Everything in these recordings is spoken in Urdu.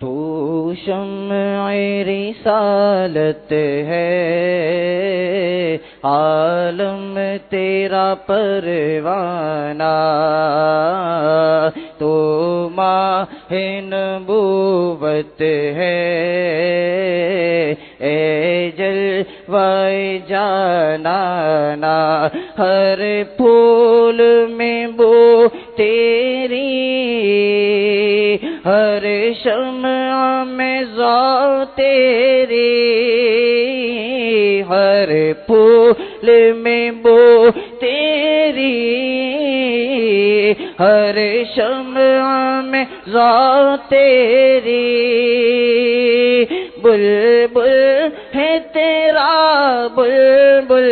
تو شمع رسالت ہے، عالم تیرا پروانہ، تو ماہ نبوت ہے، اے جلوہ جانانا، ہر پھول میں بو تیری، ہر شمع میں ذات تیری، ہر پھول میں بو تیری، ہر شمع میں ذات تیری، بلبل ہے تیرا بلبل،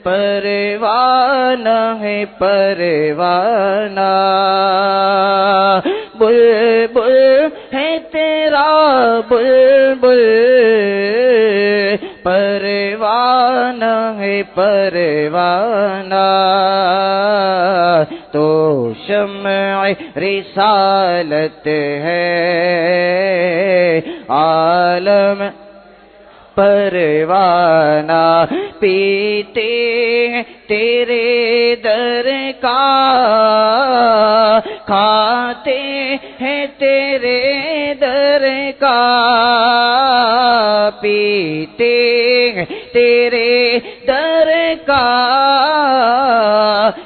پروانہ ہے پروانہ، بلبل ہے تیرا بلبل، پروانہ ہے پروانہ، تو شمع رسالت ہے، عالم پروانہ، پیتے ہیں تیرے در کا، کھاتے ہیں تیرے در کا، پیتے ہیں تیرے در کا،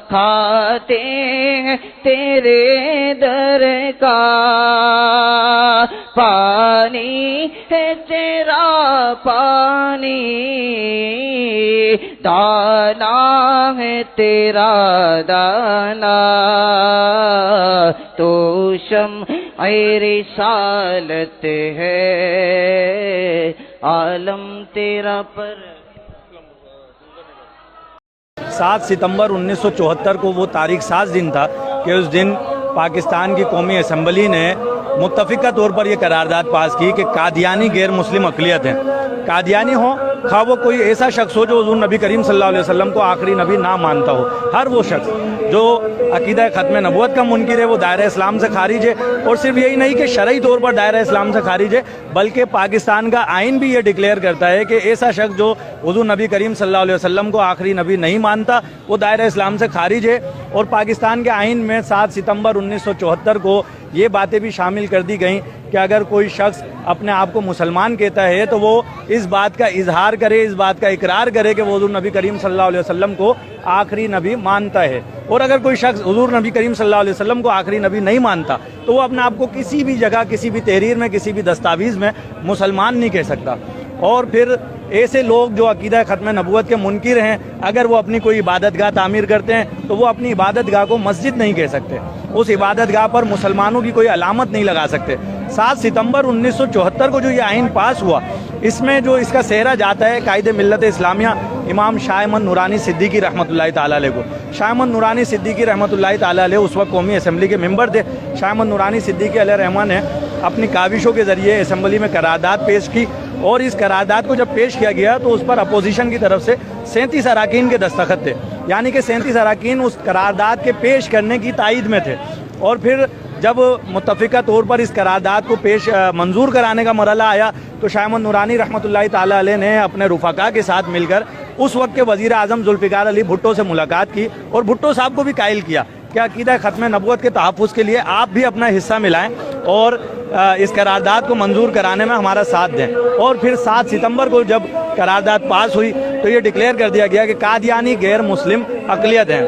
کھاتے ہیں تیرے در کا، پانی ہے تیرا پانی، دانا ہے تیرا دانا، تو شمع رسالت ہے، عالم تیرا پر۔ 7 ستمبر 1974 کو وہ تاریخ ساز دن تھا کہ اس دن پاکستان کی قومی اسمبلی نے متفقہ طور پر یہ قرارداد پاس کی کہ قادیانی غیر مسلم اقلیت ہیں، قادیانی ہوں، خواہ وہ کوئی ایسا شخص ہو جو حضور نبی کریم صلی اللہ علیہ وسلم کو آخری نبی نہ مانتا ہو، ہر وہ شخص جو عقیدہ ختم نبوت کا منکر ہے وہ دائرہ اسلام سے خارج ہے، اور صرف یہی نہیں کہ شرعی طور پر دائرہ اسلام سے خارج ہے بلکہ پاکستان کا آئین بھی یہ ڈکلیئر کرتا ہے کہ ایسا شخص جو حضور نبی کریم صلی اللہ علیہ وسلم کو آخری نبی نہیں مانتا وہ دائرہ اسلام سے خارج ہے، اور پاکستان کے آئین میں 7 ستمبر 1974 کو یہ باتیں بھی شامل کر دی گئیں کہ اگر کوئی شخص اپنے آپ کو مسلمان کہتا ہے تو وہ اس بات کا اظہار کرے، اس بات کا اقرار کرے کہ وہ حضور نبی کریم صلی اللہ علیہ وسلم کو آخری نبی مانتا ہے، اور اگر کوئی شخص حضور نبی کریم صلی اللہ علیہ وسلم کو آخری نبی نہیں مانتا تو وہ اپنے آپ کو کسی بھی جگہ، کسی بھی تحریر میں، کسی بھی دستاویز میں مسلمان نہیں کہہ سکتا۔ اور پھر ایسے لوگ جو عقیدہ ختم نبوت کے منکر ہیں، اگر وہ اپنی کوئی عبادت گاہ تعمیر کرتے ہیں تو وہ اپنی عبادت گاہ کو مسجد نہیں کہہ سکتے، اس عبادت گاہ پر مسلمانوں کی کوئی علامت نہیں لگا سکتے۔ 7 ستمبر 1974 کو جو یہ آئین پاس ہوا، اس میں جو اس کا سہرا جاتا ہے قائد ملت اسلامیہ امام شاہ احمد نورانی صدیقی رحمۃ اللہ تعالیٰ علیہ کو۔ شاہ احمد نورانی صدیقی رحمۃ اللہ تعالیٰ علیہ اس وقت قومی اسمبلی کے ممبر تھے۔ شاہ احمد نورانی صدیقی علیہ رحمٰن نے اپنی کاوشوں کے ذریعے اسمبلی میں قرارداد پیش کی، اور اس قرارداد کو جب پیش کیا گیا تو اس پر اپوزیشن کی طرف سے 37 اراکین کے دستخط تھے، یعنی کہ 37 اراکین اس قرارداد کے پیش کرنے کی تائید میں تھے۔ اور پھر جب متفقہ طور پر اس قرارداد کو منظور کرانے کا مرحلہ آیا تو شاہ احمد نورانی رحمۃ اللہ تعالیٰ علیہ نے اپنے رفقا کے ساتھ مل کر اس وقت کے وزیر اعظم ذوالفقار علی بھٹو سے ملاقات کی، اور بھٹو صاحب کو بھی قائل کیا کہ عقیدہ ختم نبوت کے تحفظ کے لیے آپ بھی اپنا حصہ ملائیں اور اس قرارداد کو منظور کرانے میں ہمارا ساتھ دیں۔ اور پھر 7 ستمبر کو جب قرارداد پاس ہوئی تو یہ ڈکلیئر کر دیا گیا کہ قادیانی غیر مسلم اقلیت ہیں۔